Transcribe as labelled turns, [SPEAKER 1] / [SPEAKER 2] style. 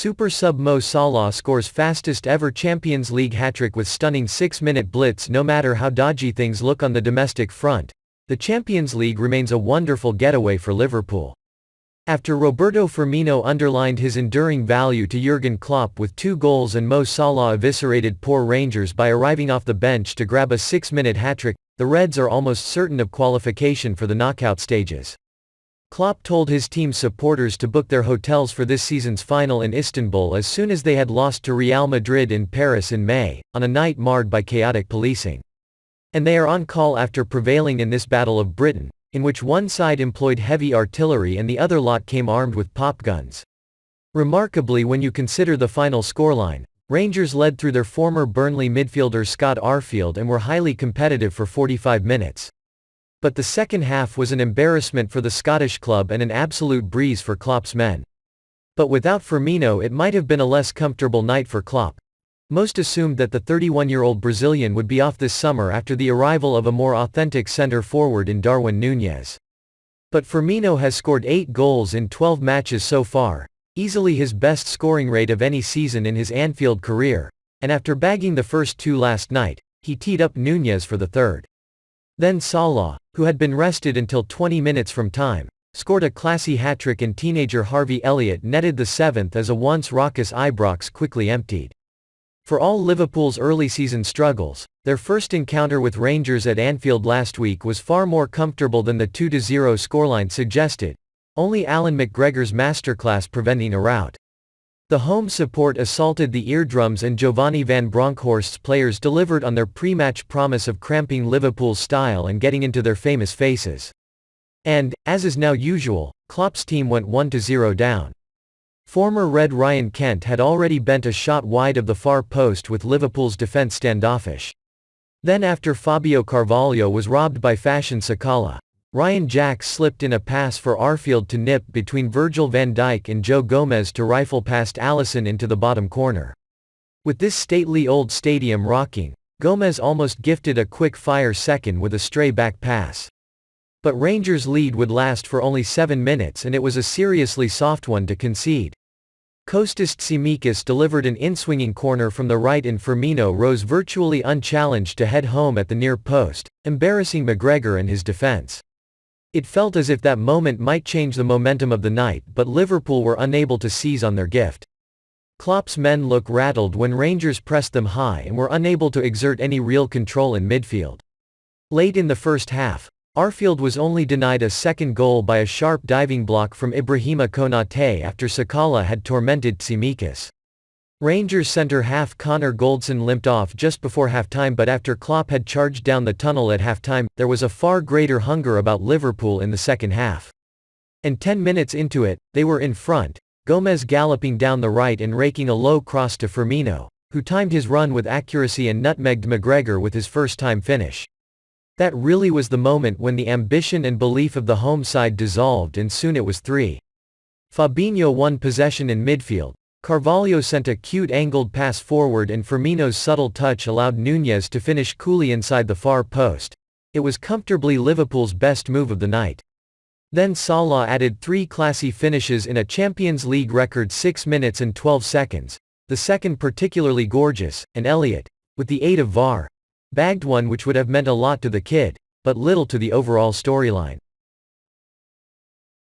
[SPEAKER 1] Super sub Mo Salah scores fastest ever Champions League hat-trick with stunning 6-minute blitz. No matter how dodgy things look on the domestic front, the Champions League remains a wonderful getaway for Liverpool. After Roberto Firmino underlined his enduring value to Jurgen Klopp with 2 goals and Mo Salah eviscerated poor Rangers by arriving off the bench to grab a 6-minute hat-trick, the Reds are almost certain of qualification for the knockout stages. Klopp told his team's supporters to book their hotels for this season's final in Istanbul as soon as they had lost to Real Madrid in Paris in May, on a night marred by chaotic policing. And they are on call after prevailing in this Battle of Britain, in which one side employed heavy artillery and the other lot came armed with pop guns. Remarkably, when you consider the final scoreline, Rangers led through their former Burnley midfielder Scott Arfield and were highly competitive for 45 minutes. But the second half was an embarrassment for the Scottish club and an absolute breeze for Klopp's men. But without Firmino it might have been a less comfortable night for Klopp. Most assumed that the 31-year-old Brazilian would be off this summer after the arrival of a more authentic centre-forward in Darwin Núñez. But Firmino has scored 8 goals in 12 matches so far, easily his best scoring rate of any season in his Anfield career, and after bagging the first 2 last night, he teed up Núñez for the third. Then Salah, who had been rested until 20 minutes from time, scored a classy hat-trick and teenager Harvey Elliott netted the 7th as a once raucous Ibrox quickly emptied. For all Liverpool's early season struggles, their first encounter with Rangers at Anfield last week was far more comfortable than the 2-0 scoreline suggested, only Alan McGregor's masterclass preventing a rout. The home support assaulted the eardrums and Giovanni van Bronckhorst's players delivered on their pre-match promise of cramping Liverpool's style and getting into their famous faces. And, as is now usual, Klopp's team went 1-0 down. Former Red Ryan Kent had already bent a shot wide of the far post with Liverpool's defence standoffish. Then after Fabio Carvalho was robbed by fashion Sakala, Ryan Jack slipped in a pass for Arfield to nip between Virgil van Dijk and Joe Gomez to rifle past Alisson into the bottom corner. With this stately old stadium rocking, Gomez almost gifted a quick-fire second with a stray back pass. But Rangers' lead would last for only 7 minutes and it was a seriously soft one to concede. Kostas Tsimikas delivered an in-swinging corner from the right and Firmino rose virtually unchallenged to head home at the near post, embarrassing McGregor and his defence. It felt as if that moment might change the momentum of the night, but Liverpool were unable to seize on their gift. Klopp's men looked rattled when Rangers pressed them high and were unable to exert any real control in midfield. Late in the first half, Arfield was only denied a second goal by a sharp diving block from Ibrahima Konate after Sakala had tormented Tsimikas. Rangers centre-half Connor Goldson limped off just before halftime, but after Klopp had charged down the tunnel at halftime, there was a far greater hunger about Liverpool in the second half. And 10 minutes into it, they were in front, Gomez galloping down the right and raking a low cross to Firmino, who timed his run with accuracy and nutmegged McGregor with his first-time finish. That really was the moment when the ambition and belief of the home side dissolved, and soon it was 3. Fabinho won possession in midfield. Carvalho sent a cute angled pass forward and Firmino's subtle touch allowed Núñez to finish coolly inside the far post. It was comfortably Liverpool's best move of the night. Then Salah added 3 classy finishes in a Champions League record 6 minutes and 12 seconds, the second particularly gorgeous, and Elliott, with the aid of VAR, bagged one which would have meant a lot to the kid, but little to the overall storyline.